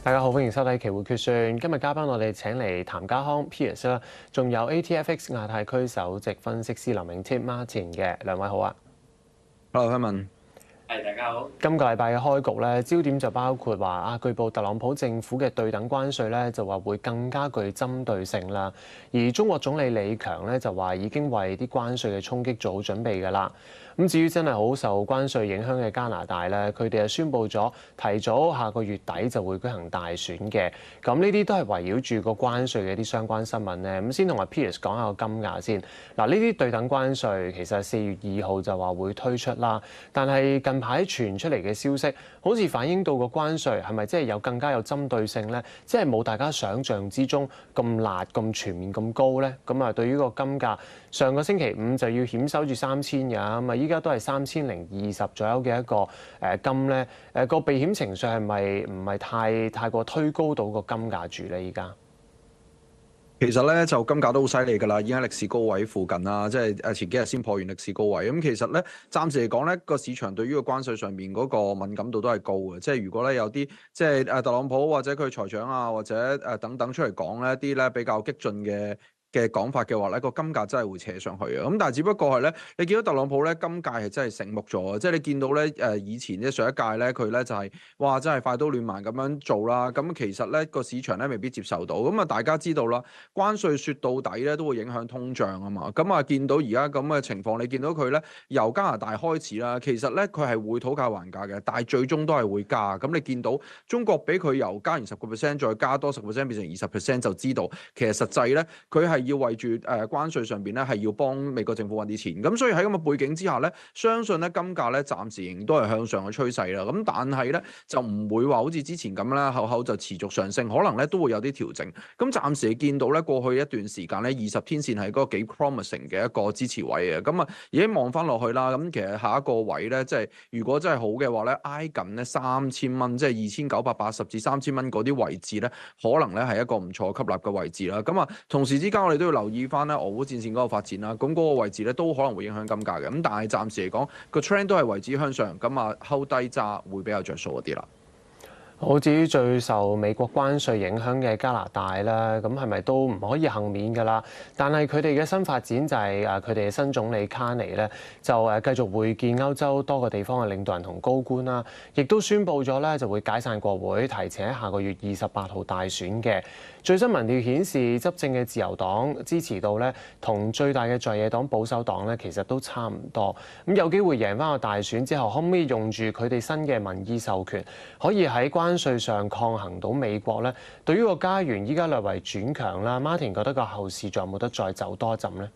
大家好，歡迎收睇期匯決算。今日嘉賓我哋請嚟譚家康 Piers 啦，仲有 ATFX 亞太區首席分析師林永 Tip Martin 嘅兩位好啊。Hello， 香文。大家好。今個禮拜嘅開局咧，焦點就包括話據報特朗普政府嘅對等關稅咧，就話會更加具針對性啦。而中國總理李強咧就話已經為啲關稅嘅衝擊做好準備㗎啦。咁至於真係好受關稅影響嘅加拿大咧，佢哋就宣布咗提早下個月底就會舉行大選嘅。咁呢啲都係圍繞住個關稅嘅一啲相關新聞咧。咁先同阿 Piers 講下個金額先。嗱，呢啲對等關稅其實4月2號就話會推出啦，但係近排傳出嚟嘅消息，好似反映到個關稅係咪真係有更加有針對性咧？即係冇大家想象之中咁辣、咁全面、咁高咧。咁啊，對於個金價，上個星期五就要險守住3000㗎，咁啊依家都係3020左右嘅一個金咧。個避險情緒係咪唔係太過推高到個金價住咧？依家？其實咧就金價都好犀利㗎啦，已經喺歷史高位附近啦，即係前幾日先破完歷史高位。咁其實咧暫時嚟講咧，個市場對於個關稅上面嗰個敏感度都係高嘅。即係如果咧有啲即係特朗普或者佢財長啊或者等等出嚟講咧一啲咧比較激進嘅講法嘅話咧，個金價真係會扯上去嘅。咁但係只不過係咧，你見到特朗普咧今屆係真係醒目咗，即係你見到咧以前咧上一屆咧佢咧就係哇真係快刀亂麻咁樣做啦。咁其實咧個市場咧未必接受到。咁啊大家知道啦，關稅説到底咧都會影響通脹啊嘛。咁啊見到而家咁嘅情況，你見到佢咧由加拿大開始啦，其實咧佢係會討價還價嘅，但係最終都係會加。咁你見到中國俾佢由加完10%再加多10%變成20%，就知道其實實際咧佢係要為住關稅上邊咧係要幫美國政府揾啲錢，咁所以喺咁嘅背景之下咧，相信咧金價咧暫時仍都係向上嘅趨勢啦。咁但係咧就唔會話好似之前咁啦，後後就持續上升，可能咧都會有啲調整。咁暫時見到咧過去一段時間咧20天線係嗰個幾 promising 嘅一個支持位嘅，咁啊已經望翻落去啦。咁其實下一個位咧，即係如果真係好嘅話咧，挨近咧3000蚊，即係2980至3000蚊嗰啲位置咧，可能咧係一個唔錯吸納嘅位置啦。咁啊同時之間我哋都要留意翻咧俄烏戰線嗰個發展啦，咁嗰個位置咧都可能會影響金價嘅，咁但係暫時嚟講個 trend 都係維持向上，咁啊 hold 低揸會比較着數一啲啦。好，至於最受美國關稅影響嘅加拿大啦，咁係咪都唔可以幸免㗎啦？但係佢哋嘅新發展就係佢哋嘅新總理卡尼咧，就繼續會見歐洲多個地方嘅領導人同高官啦，亦都宣布咗咧就會解散國會，提前喺下個月28號大選嘅。最新民調顯示，執政嘅自由黨支持度咧同最大嘅在野黨保守黨咧其實都差唔多，咁有機會贏翻個大選之後，可唔可以用住佢哋新嘅民意授權，可以喺關稅上抗衡到美國咧？對於個加元依家略為轉強啦 ，Martin 覺得個後市仲有冇得再走多一陣咧？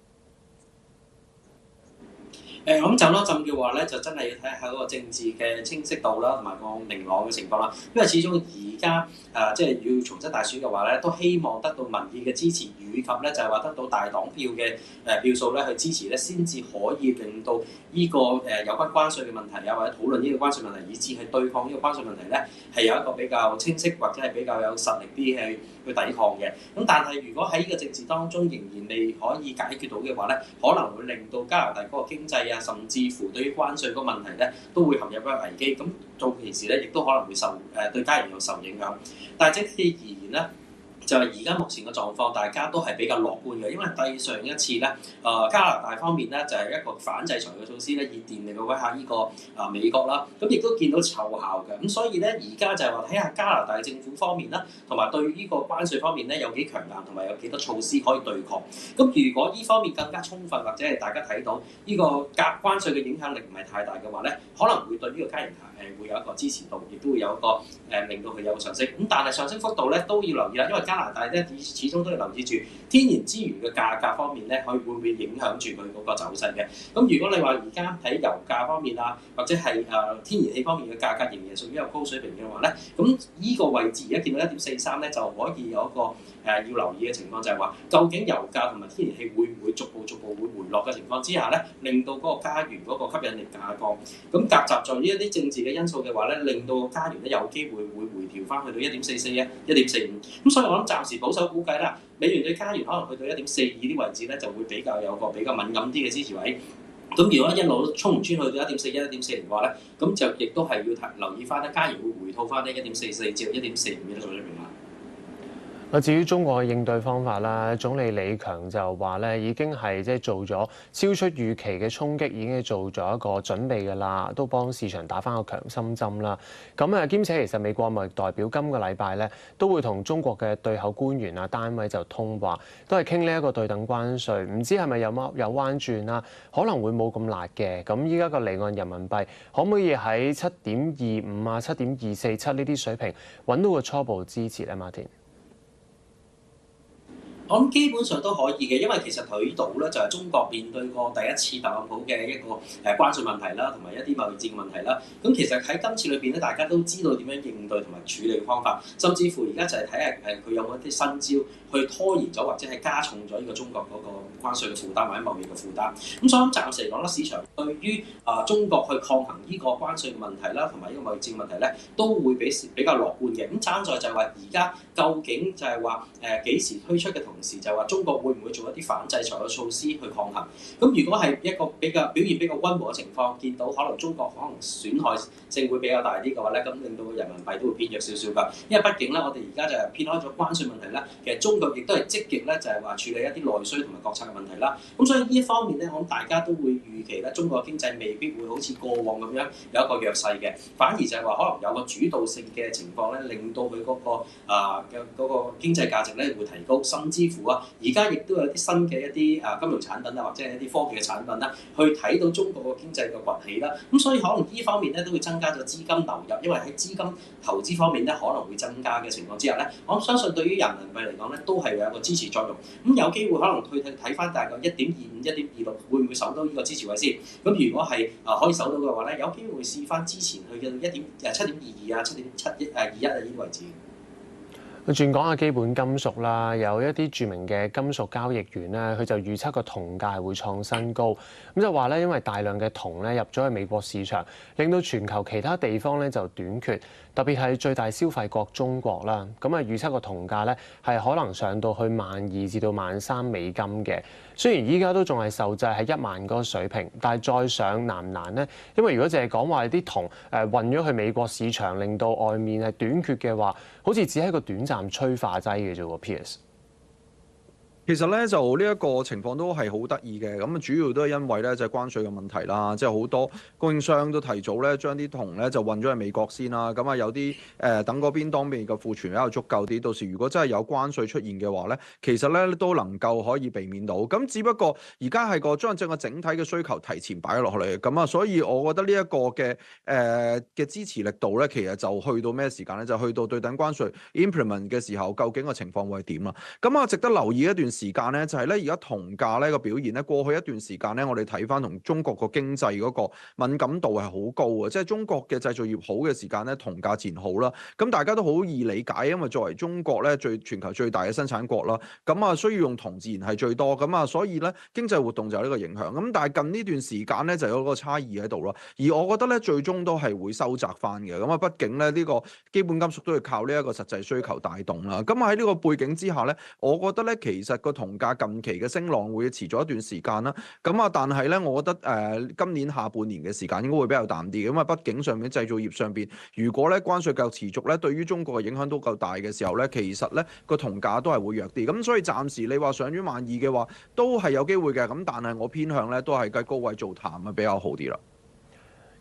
咁走多陣嘅話咧，就真係要睇下嗰個政治嘅清晰度啦，同埋個明朗嘅情況啦。因為始終而家即係要重新大選嘅話咧，都希望得到民意嘅支持，以及咧就係話得到大黨票嘅票數咧去支持咧，先至可以令到呢個有關關稅嘅問題啊，或者討論呢個關稅問題，以至去對抗呢個關稅問題咧，係有一個比較清晰或者係比較有實力啲去抵抗嘅。咁但係如果喺呢個政治當中仍然未可以解決到嘅話咧，可能會令到加拿大嗰個經濟甚至乎對於關稅嗰個問題咧，都會陷入一個危機。咁到其時咧，亦都可能會對加元有受影響。但係即使而言咧，就係而家目前嘅狀況，大家都係比較樂觀嘅，因為繼上一次咧，加拿大方面咧就係一個反制裁嘅措施咧，以電力去威嚇呢個美國啦，咁亦都見到奏效嘅。咁所以咧，而家就係話睇下加拿大政府方面啦，同埋對呢個關稅方面咧有幾強硬，同埋有幾多措施可以對抗。咁如果呢方面更加充分，或者係大家睇到呢個關稅嘅影響力唔係太大嘅話咧，可能會對呢個加元會有一個支持度，亦都會有一個令到佢有個上升。咁但係上升幅度咧都要留意啦，因為加拿大咧始終都要留意住天然資源嘅價格方面咧，佢會唔會影響住佢嗰個走勢嘅？咁如果你話而家喺油價方面啊，或者係天然氣方面嘅價格仍然屬於一個高水平嘅話咧，咁呢個位置而家見到1.43咧，就可以有一個要留意嘅情況，就係話究竟油價同埋天然氣會唔會逐步會回落嘅情況之下咧，令到嗰個加元嗰個吸引力下降。咁夾雜在呢一啲政治嘅因素嘅話咧，令到加元咧有機會回調翻去到1.44啊、1.45。咁所以我諗暫時保守估計啦，美元對加元可能去到1.42啲位置咧，就會比較有個比較敏感啲嘅支持位。咁如果一路都衝唔穿去到1.41、1.40嘅話咧，咁就亦都係要留意翻咧，加元會回吐翻呢1.44至到1.45嘅水平啦。至於中國嘅應對方法啦，總理李強就話咧，已經係即係做咗超出預期嘅衝擊，已經係做咗一個準備㗎啦，都幫市場打翻個強心針啦。咁兼且其實美國貿易代表今個禮拜咧都會同中國嘅對口官員啊單位就通話，都係傾呢一個對等關稅，唔知係咪有彎轉啦？可能會冇咁辣嘅。咁依家個離岸人民幣可唔可以喺7.25啊、7.247呢啲水平揾到個初步支持咧？Martin？我諗基本上都可以嘅，因為其實佢呢度咧就係中國面對過第一次特朗普嘅一個關稅問題啦，同埋一啲貿易戰嘅問題啦。咁其實喺今次裏邊咧，大家都知道點樣應對同埋處理嘅方法，甚至乎而家就係睇下佢有冇一啲新招去拖延咗或者係加重咗呢個中國嗰個關稅嘅負擔或者貿易嘅負擔。咁所以暫時嚟講咧，市場對於中國去抗衡呢個關稅嘅問題啦，同埋呢個貿易戰問題咧，都會比較樂觀嘅。咁爭在就係話而家究竟就係話幾時推出嘅同時就話中國會唔會做一啲反制裁嘅措施去抗衡？咁如果係一個表現比較溫和嘅情況，見到可能中國可能損害性會比較大啲嘅話咧，咁令到人民幣都會偏弱少少㗎。因為畢竟咧，我哋而家就係撇開咗關稅問題咧，其實中國亦都係積極咧，就係話處理一啲內需同埋國策嘅問題啦。咁所以呢一方面咧，我諗大家都會預期咧，中國經濟未必會好似過往咁樣有一個弱勢嘅，反而就係話可能有個主導性嘅情況咧，令到佢嗰個經濟價值咧會提高，甚至乎而家亦都有啲新嘅一啲金融產品啊，或者係一啲科技嘅產品啦，去睇到中國個經濟嘅崛起啦。咁所以可能呢方面咧都會增加咗資金流入，因為喺資金投資方面咧可能會增加嘅情況之下咧，我相信對於人民幣嚟講咧都係有一個支持作用。咁有機會可能去睇翻大概1.25、1.26會唔會守到呢個支持位先？咁如果係可以守到嘅話咧，有機會試翻之前去嘅7.22啊、7.21啊呢啲位置。轉講下基本金屬啦，有一啲著名嘅金屬交易員咧，佢就預測個銅價係會創新高。咁就話咧，因為大量嘅銅咧入咗去美國市場，令到全球其他地方咧就短缺，特別係最大消費國中國啦。咁預測個銅價咧係可能上到去12,000至到13,000美金嘅。雖然依家都仲係受制喺1萬嗰個水平，但係再上難唔難呢？因為如果淨係講話啲銅運咗去美國市場，令到外面係短缺嘅話，好似只係一個短暫催化劑嘅啫喎 ，Piers。其實咧就呢一個情況都係好得意嘅，咁主要都係因為咧就係關稅嘅問題啦，即係好多供應商都提早咧將啲銅咧就運咗去美國先啦，咁有啲等嗰邊當地嘅庫存比較足夠啲，到時如果真係有關稅出現嘅話咧，其實咧都能夠可以避免到，咁只不過而家係將個整體嘅需求提前擺落嚟，咁所以我覺得呢一個嘅支持力度咧，其實就去到咩時間咧？就去到對等關稅 implement 嘅時候，究竟個情況會係點啦？咁值得留意一段時間咧，就係咧而家銅價咧個表現咧，過去一段時間咧，我哋睇翻同中國個經濟嗰個敏感度係好高嘅，即係中國嘅製造業好嘅時間咧，銅價自然好啦。咁大家都好易理解，因為作為中國咧全球最大嘅生產國啦，咁需要用銅自然係最多，咁所以咧經濟活動就有呢個影響。咁但係近呢段時間咧就有個差異喺度咯。而我覺得咧最終都係會收窄翻嘅。咁畢竟咧呢個基本金屬都要靠呢一個實際需求帶動啦。咁喺呢個背景之下咧，我覺得咧其實個銅價近期嘅升浪會持續一段時間啦。咁但係咧，我覺得今年下半年嘅時間應該會比較淡啲。咁畢竟上面製造業上邊，如果咧關稅繼續持續咧，對於中國嘅影響都夠大嘅時候咧，其實咧個銅價都係會弱啲。咁所以暫時你話上咗12,000嘅話，都係有機會嘅。咁但係我偏向咧都係喺高位做淡啊，比較好啲啦。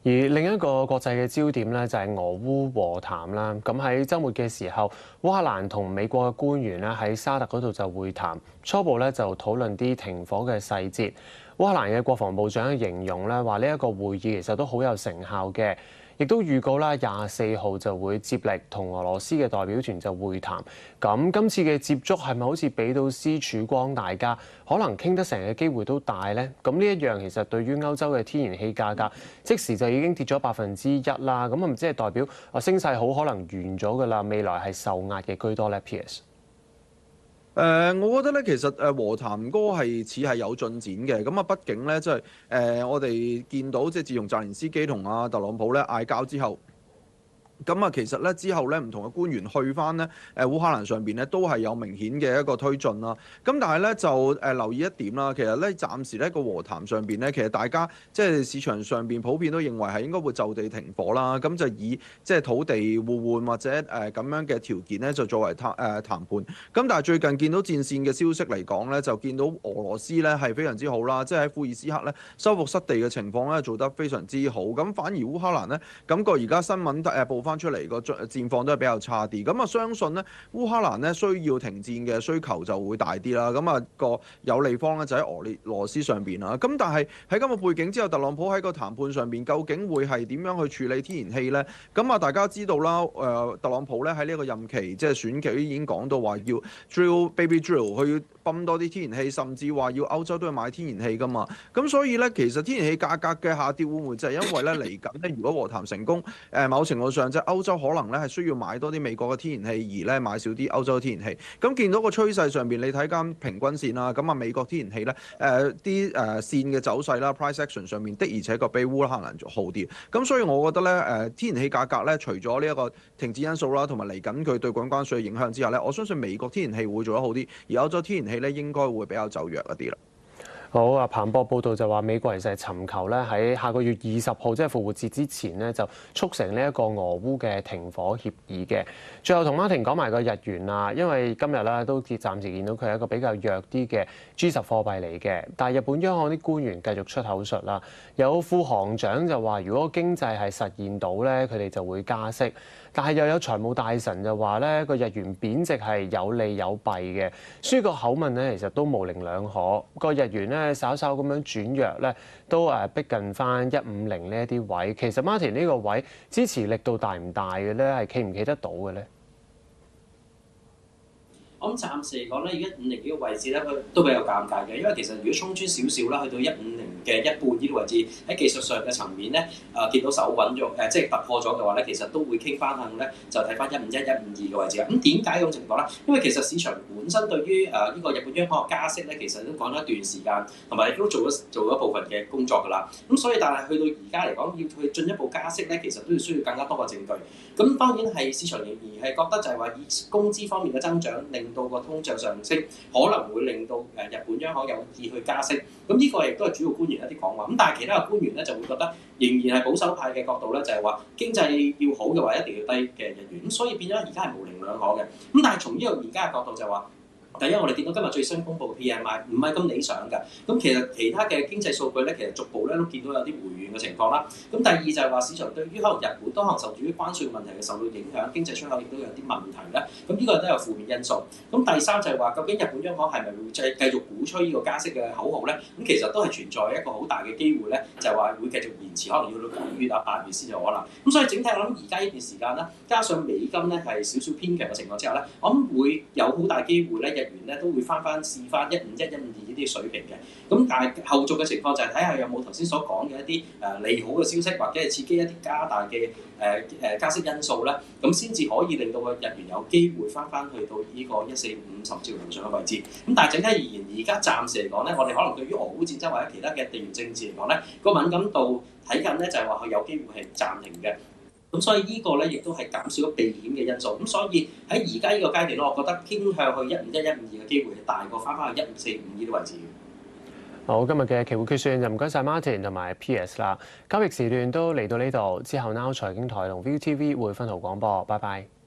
而另一個國際嘅焦點咧就係俄烏和談啦。咁喺週末嘅時候，烏克蘭同美國嘅官員咧喺沙特嗰度就會談，初步咧就討論啲停火嘅細節。烏克蘭嘅國防部長形容咧話呢一個會議其實都好有成效嘅，亦都預告啦24號就會接力同俄羅斯嘅代表團就會談。咁今次嘅接觸係咪好似俾到絲曙光大家，可能傾得成嘅機會都大呢？咁呢一樣其實對於歐洲嘅天然氣價格，即時就已經跌咗1%啦。咁唔知係代表升勢好可能完咗㗎啦，未來係受壓嘅居多咧 ？Piers。我覺得咧，其實和談嗰個係似係有進展嘅。咁畢竟咧，即係我哋見到即係自從澤連斯基同特朗普咧嗌交之後，咁啊，其實咧之後咧，唔同嘅官員去翻咧烏克蘭上邊咧，都係有明顯嘅一個推進啦。咁但係咧就留意一點啦，其實咧暫時咧個和談上邊咧，其實大家即係市場上邊普遍都認為係應該會就地停火啦。咁就以即係土地互換或者咁樣嘅條件咧，就作為談判。咁但係最近見到戰線嘅消息嚟講咧，就見到俄羅斯咧係非常之好啦，即係喺庫爾斯克咧收復失地嘅情況咧做得非常之好。咁反而烏克蘭咧感覺而家新聞報翻出嚟個戰況都係比較差啲，咁啊相信咧烏克蘭咧需要停戰嘅需求就會大啲啦，咁啊個有利方咧就喺俄羅斯上邊啦，咁但係喺咁嘅背景之後，特朗普喺個談判上邊究竟會係點樣去處理天然氣咧？咁啊大家知道啦，特朗普咧喺呢一個任期即係選舉已經講到話要 drill baby drill， 去泵多啲天然氣，甚至話要歐洲都要買天然氣噶嘛，咁所以咧其實天然氣價格嘅下跌會唔會就係因為咧嚟緊咧如果和談成功，某程度上即係歐洲可能咧係需要買多啲美國嘅天然氣，而咧買少啲歐洲嘅天然氣。咁見到個趨勢上邊，你睇緊平均線啦，咁啊美國天然氣咧啲線嘅走勢啦 ，price action 上面的而且確比烏克蘭好啲。咁所以我覺得咧天然氣價格咧除咗呢一個停止因素啦，同埋嚟緊佢對關稅嘅影響之下咧，我相信美國天然氣會做得好啲，而歐洲天然氣咧應該會比較走弱一啲啦。好啊，彭博報道就話美國其實係尋求咧喺下個月20號，即係復活節之前咧，就促成呢一個俄烏嘅停火協議嘅。最後同 Martin 講埋個日元啦，因為今日咧都暫時見到佢係一個比較弱啲嘅 G10貨幣嚟嘅。但係日本央行啲官員繼續出口術啦，有副行長就話如果經濟係實現到咧，佢哋就會加息。但係又有財務大臣就話咧個日元貶值係有利有弊嘅，書個口吻咧其實都模棱兩可。個日元咧稍稍咁樣轉弱咧，都逼近翻150呢一啲位。其實 Martin 呢個位支持力度大唔大嘅咧？係企唔企得到嘅咧？我諗暫時嚟講咧，而家150呢個位置咧，佢都比較尷尬嘅，因為其實如果衝穿少少啦，去到150嘅一半呢個位置，喺技術上嘅層面咧，見到手穩咗，即係突破咗嘅話咧，其實都會傾翻向咧，就睇翻151、152嘅位置啦。咁點解咁情況咧？因為其實市場本身對於呢個日本央行嘅加息咧，其實都講咗一段時間，同埋亦都做咗部分嘅工作㗎啦。咁所以但係去到而家嚟講，要去進一步加息咧，其實都要需要更加多嘅證據。咁當然係市場仍然係覺得就係話以工資方面嘅增長令到個通脹上升，可能會令到日本央行有意去加息。咁呢個亦都係主要官員一啲講話。咁但係其他嘅官員咧就會覺得仍然係保守派嘅角度咧，就係話經濟要好嘅話一定要低嘅日元。咁所以變咗而家係模棱兩可嘅。咁但係從呢個而家嘅角度就係話，第一，我哋見到今日最新公布嘅 PMI 唔係咁理想㗎。咁其實其他嘅經濟數據咧，其實逐步咧都見到有啲回軟嘅情況啦。咁第二就係話市場對於可能日本都可能受住於關稅問題嘅受到影響，經濟出口亦都有啲問題咧。咁呢個都有負面因素。咁第三就係話，究竟日本央行係咪會繼續鼓吹呢個加息嘅口號咧？咁其實都係存在一個好大嘅機會咧，就係話會繼續延遲，可能要到9月啊、8月先有可能。咁所以整體我諗而家呢段時間咧，加上美金咧係少少偏強嘅情況之下咧，我諗會有好大機會咧，日元咧都會試翻151、152呢啲水平嘅。咁但係後續嘅情況就係睇下有冇頭先所講嘅一啲利好嘅消息，或者係刺激一啲加大嘅加息因素咧，咁先至可以令到個日元有機會翻去到呢個145甚至樓上嘅位置。咁但係整體而言，而家暫時嚟講咧，我哋可能對於俄烏戰爭或者其他嘅地緣政治嚟講咧，個敏感度睇緊咧就係話佢有機會係暫停嘅。咁所以呢個咧亦都係減少咗避險嘅因素。咁所以喺而家呢個階段咧，我覺得傾向去151、152嘅機會係大過翻去145呢啲位置。好，今日嘅期貨決算就唔該晒 Martin 同埋 PS 啦。交易時段都嚟到呢度，之後 Now 財經台同 ViuTV 會分途廣播，拜拜。